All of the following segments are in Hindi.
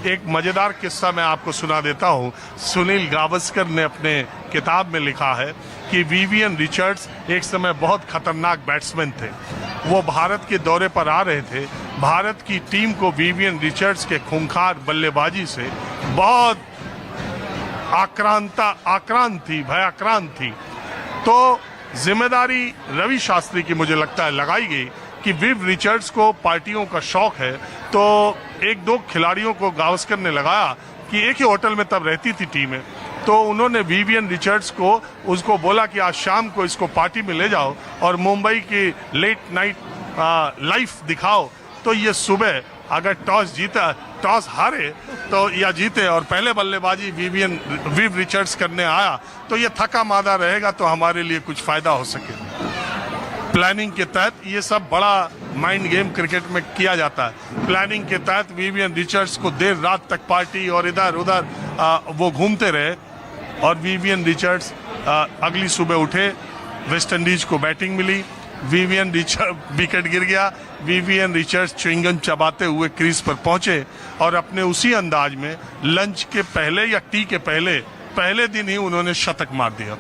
एक मजेदार किस्सा मैं आपको सुना देता हूं। सुनील गावस्कर ने अपने किताब में लिखा है कि विवियन रिचर्ड्स एक समय बहुत खतरनाक बैट्समैन थे। वो भारत के दौरे पर आ रहे थे। भारत की टीम को विवियन रिचर्ड्स के खूंखार बल्लेबाजी से बहुत भयाक्रांत थी। तो जिम्मेदारी रवि शास्त्री की मुझे लगता है लगाई गई कि विव रिचर्ड्स को पार्टियों का शौक है। तो एक दो खिलाड़ियों को गावस्कर ने लगाया कि एक ही होटल में तब रहती थी टीमें, तो उन्होंने विवियन रिचर्ड्स को उसको बोला कि आज शाम को इसको पार्टी में ले जाओ और मुंबई की लेट नाइट लाइफ दिखाओ। तो ये सुबह अगर टॉस हारे तो या जीते और पहले बल्लेबाजी विव रिचर्ड्स करने आया तो ये थका मादा रहेगा, तो हमारे लिए कुछ फायदा हो सके। प्लानिंग के तहत ये सब बड़ा माइंड गेम क्रिकेट में किया जाता है। प्लानिंग के तहत विवियन रिचर्ड्स को देर रात तक पार्टी और इधर उधर वो घूमते रहे और विवियन रिचर्ड्स अगली सुबह उठे। वेस्ट इंडीज को बैटिंग मिली, विवियन रिचर्ड विकेट गिर गया। विवियन रिचर्ड्स च्युइंगम चबाते हुए क्रीज पर पहुंचे और अपने उसी अंदाज में लंच के पहले या टी के पहले दिन ही उन्होंने शतक मार दिया।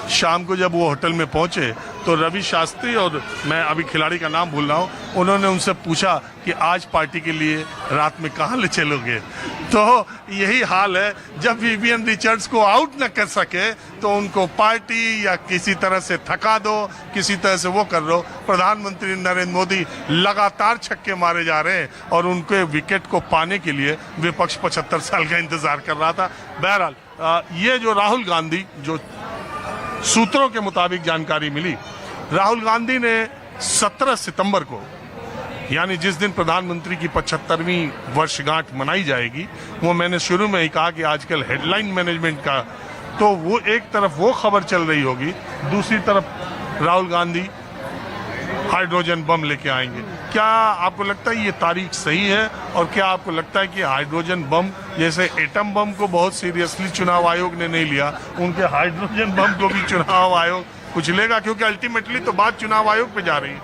शाम को जब वो होटल में पहुंचे तो रवि शास्त्री और मैं अभी खिलाड़ी का नाम भूल रहा हूं, उन्होंने उनसे पूछा कि आज पार्टी के लिए रात में कहां ले चलोगे। तो यही हाल है, जब विवियन रिचर्ड्स को आउट न कर सके तो उनको पार्टी या किसी तरह से थका दो, किसी तरह से वो कर दो। प्रधानमंत्री नरेंद्र मोदी लगातार छक्के मारे जा रहे हैं और उनके विकेट को पाने के लिए विपक्ष 75 साल का इंतजार कर रहा था। बहरहाल ये जो राहुल गांधी, जो सूत्रों के मुताबिक जानकारी मिली, राहुल गांधी ने 17 सितंबर को, यानी जिस दिन प्रधानमंत्री की 75वीं वर्षगांठ मनाई जाएगी, वो मैंने शुरू में ही कहा कि आजकल हेडलाइन मैनेजमेंट का, तो वो एक तरफ वो खबर चल रही होगी, दूसरी तरफ राहुल गांधी हाइड्रोजन बम लेके आएंगे। क्या आपको लगता है ये तारीख सही है? और क्या आपको लगता है कि हाइड्रोजन बम, जैसे एटम बम को बहुत सीरियसली चुनाव आयोग ने नहीं लिया, उनके हाइड्रोजन बम को भी चुनाव आयोग कुछ लेगा? क्योंकि अल्टीमेटली तो बात चुनाव आयोग पे जा रही है।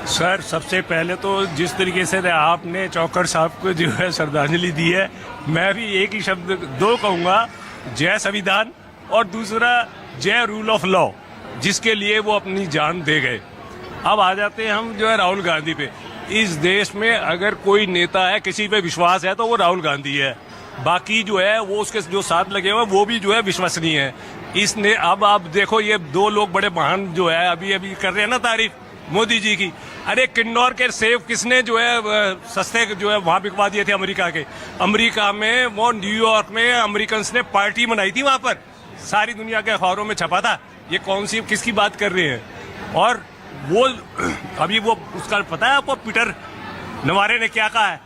सर, सबसे पहले तो जिस तरीके से आपने चौकर साहब को जो है श्रद्धांजलि दी है, मैं भी एक ही शब्द दो कहूँगा, जय संविधान, और दूसरा जय रूल ऑफ लॉ, जिसके लिए वो अपनी जान दे गए। अब आ जाते हैं हम जो है राहुल गांधी पे। इस देश में अगर कोई नेता है, किसी पे विश्वास है, तो वो राहुल गांधी है। बाकी जो है वो उसके जो साथ लगे हुए वो भी जो है विश्वसनीय है। इसने अब आप देखो, ये दो लोग बड़े महान जो है अभी कर रहे हैं ना तारीफ मोदी जी की। अरे किन्नौर के सेब किसने जो है सस्ते जो है वहां बिकवा दिए थे अमेरिका के। अमेरिका में वो न्यूयॉर्क में अमेरिकन ने पार्टी मनाई थी, वहां पर सारी दुनिया के अखबारों में छपा था। ये कौन सी किसकी बात कर रहे हैं? और वो अभी वो उसका पता है आपको, पीटर नवारे ने क्या कहा है?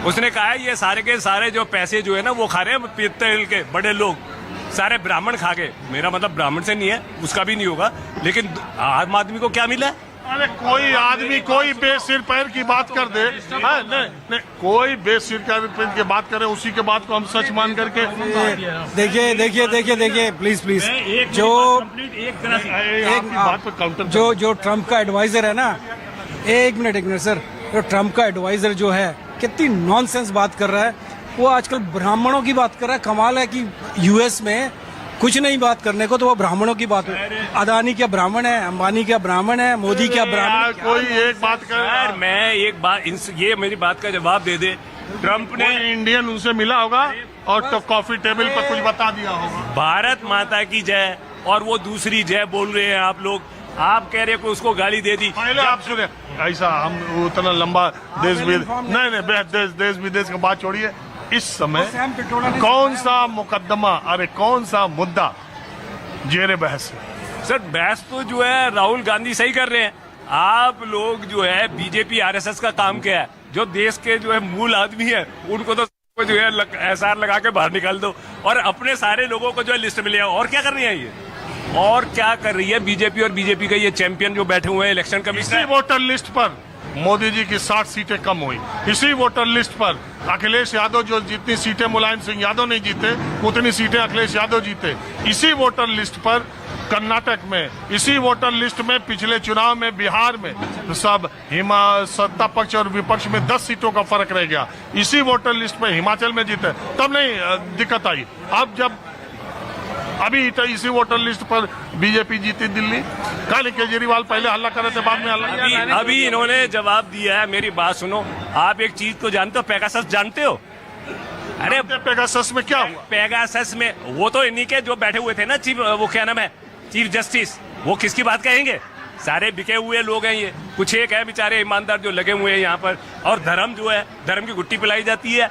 उसने कहा है ये सारे के सारे जो पैसे जो है ना वो खा रहे हैं पीतल के बड़े लोग, सारे ब्राह्मण खा गए। मेरा मतलब ब्राह्मण से नहीं है, उसका भी नहीं होगा, लेकिन आम आदमी को क्या मिला है? अरे कोई आदमी कोई बेसिर पैर की बात कर दे, नहीं, कोई बेसिर पैर की बात करे, उसी के बात को हम सच मान करके देखिए प्लीज जो ट्रम्प का एडवाइजर है ना, एक मिनट सर, जो ट्रम्प का एडवाइजर जो है कितनी नॉनसेंस बात कर रहा है। वो आजकल ब्राह्मणों की बात कर रहा है। कमाल है कि यूएस में कुछ नहीं बात करने को तो वो ब्राह्मणों की बात है। अदानी क्या ब्राह्मण है? अंबानी क्या ब्राह्मण है? मोदी क्या ब्राह्मण? कोई एक बात कर, मैं एक बात, ये मेरी बात का जवाब दे दे। ट्रम्प ने इंडियन उनसे मिला होगा और तो कॉफी टेबल पर कुछ बता दिया होगा। भारत माता की जय, और वो दूसरी जय बोल रहे हैं आप लोग। आप कह रहे हो उसको गाली दे दी। पहले आप सुने, ऐसा हम उतना लंबा देश विदेश की बात छोड़िए। इस समय कौन सा मुकदमा, अरे कौन सा मुद्दा जेरे बहस है? सर, बहस तो जो है राहुल गांधी सही कर रहे हैं। आप लोग जो है बीजेपी आरएसएस का काम क्या है? जो देश के जो है मूल आदमी है उनको तो जो है एसआर लगा के बाहर निकाल दो, और अपने सारे लोगों को जो है लिस्ट में ले आओ। और क्या कर रही है ये? और क्या कर रही है बीजेपी? और बीजेपी का ये चैंपियन जो बैठे हुए हैं इलेक्शन कमीशन, इसी वोटर लिस्ट पर मोदी जी की 60 सीटें कम हुई। इसी वोटर लिस्ट पर अखिलेश यादव, जो जितनी सीटें मुलायम सिंह यादव नहीं जीते उतनी सीटें अखिलेश यादव जीते। इसी वोटर लिस्ट पर कर्नाटक में, इसी वोटर लिस्ट में पिछले चुनाव में बिहार में तो सब सत्ता पक्ष और विपक्ष में 10 सीटों का फर्क रह गया। इसी वोटर लिस्ट में हिमाचल में जीते, तब नहीं दिक्कत आई। अब जब अभी तो इसी वोटर लिस्ट पर बीजेपी जीती दिल्ली, कल केजरीवाल पहले हल्ला कर रहे थे, बाद में हल्ला अभी इन्होंने जवाब दिया है। मेरी बात सुनो, आप एक चीज को जानते हो, पेगासस जानते हो? अरे पेगासस में क्या हुआ? पेगासस में वो तो इन्हीं के जो बैठे हुए थे ना, चीफ, वो क्या नाम है, चीफ जस्टिस, वो किसकी बात कहेंगे? सारे बिके हुए लोग हैं ये, कुछ एक है बेचारे ईमानदार जो लगे हुए हैं यहाँ पर। और धर्म जो है, धर्म की गुट्टी पिलाई जाती है।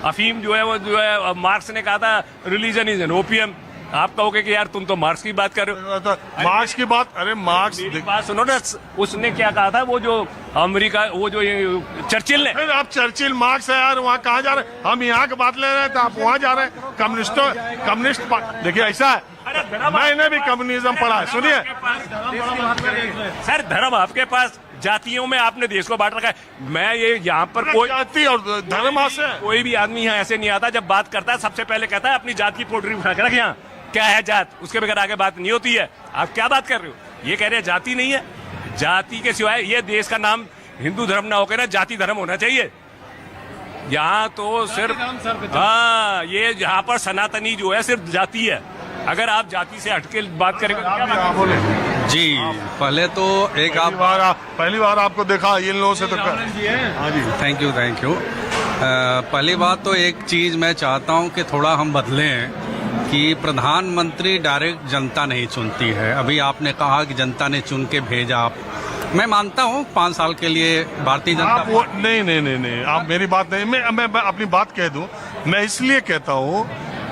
अफीम जो है वो जो है, मार्क्स ने कहा था रिलीजन इज एन ओपियम। आप कहोगे कि यार तुम तो मार्क्स की बात कर रहे हो। मार्क्स की बात, अरे मार्क्स बात सुनो ना, उसने क्या कहा था, वो जो अमेरिका, वो जो चर्चिल ने। फिर आप चर्चिल मार्क्स है यार, वहाँ कहाँ जा रहे हैं? हम यहाँ की बात ले रहे हैं तो आप वहाँ जा रहे हैं। कम्युनिस्ट देखिए ऐसा है, मैंने भी कम्युनिज्म पढ़ा है, सुनिए सर। धर्म आपके पास, जातियों में आपने देश को बांट रखा है। मैं ये यहाँ पर कोई जाति और धर्म से कोई भी आदमी यहाँ ऐसे नहीं आता, जब बात करता है सबसे पहले कहता है अपनी जात की पोटरी उठा के रख, यहाँ क्या है जात, उसके बगैर आगे बात नहीं होती है। आप क्या बात कर रहे हो? ये कह रहे हैं जाति नहीं है। जाति के सिवाय ये देश का नाम हिंदू धर्म ना होकर ना जाति धर्म होना चाहिए। यहाँ तो सिर्फ हाँ, ये यहाँ पर सनातनी जो है सिर्फ जाति है। अगर आप जाति से हटके बात करेंगे तो क्या बोले जी? पहले तो एक पहली बार आपको देखा इन लोगों से तो हाँ जी, थैंक यू। पहली बात तो एक चीज मैं चाहता हूँ कि थोड़ा हम बदलें कि प्रधानमंत्री डायरेक्ट जनता नहीं चुनती है। अभी आपने कहा कि जनता ने चुन के भेजा। आप, मैं मानता हूँ 5 साल के लिए भारतीय जनता नहीं, आप मेरी बात नहीं, मैं अपनी बात कह दूं। मैं इसलिए कहता हूँ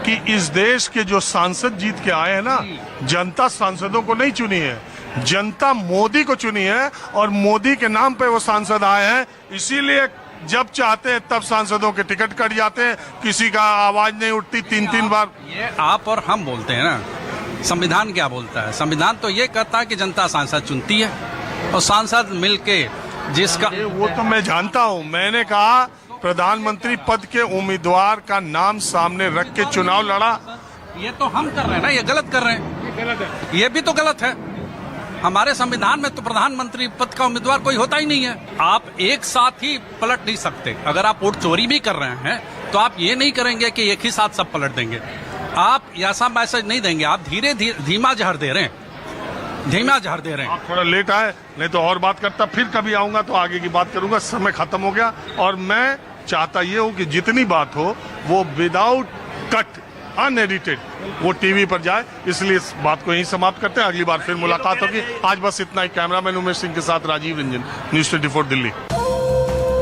कि इस देश के जो सांसद जीत के आए हैं ना, जनता सांसदों को नहीं चुनी है, जनता मोदी को चुनी है और मोदी के नाम पे वो सांसद आए हैं। इसीलिए जब चाहते हैं तब सांसदों के टिकट कट जाते हैं, किसी का आवाज नहीं उठती 3-3 बार। ये आप और हम बोलते हैं ना, संविधान क्या बोलता है? संविधान तो ये कहता है कि जनता सांसद चुनती है और सांसद मिलके जिसका वो तो मैं जानता हूँ। मैंने कहा प्रधानमंत्री पद के उम्मीदवार का नाम सामने रख के चुनाव लड़ा। ये तो हम कर रहे हैं ना, ये गलत कर रहे हैं। ये भी तो गलत है। हमारे संविधान में तो प्रधानमंत्री पद का उम्मीदवार कोई होता ही नहीं है। आप एक साथ ही पलट नहीं सकते। अगर आप वोट चोरी भी कर रहे हैं तो आप ये नहीं करेंगे कि एक ही साथ सब पलट देंगे। आप ऐसा मैसेज नहीं देंगे। आप धीरे धीमा जहर दे रहे हैं, धीमा जहर दे रहे हैं। आप थोड़ा लेट आए, नहीं तो और बात करता, फिर कभी आऊंगा तो आगे की बात करूंगा। समय खत्म हो गया और मैं चाहता ये हूं कि जितनी बात हो वो विदाउट कट, अनएडिटेड वो टीवी पर जाए। इसलिए इस बात को यहीं समाप्त करते हैं, अगली बार फिर मुलाकात होगी। आज बस इतना ही। कैमरामैन उमेश सिंह के साथ राजीव रंजन, न्यूज़ 24 दिल्ली।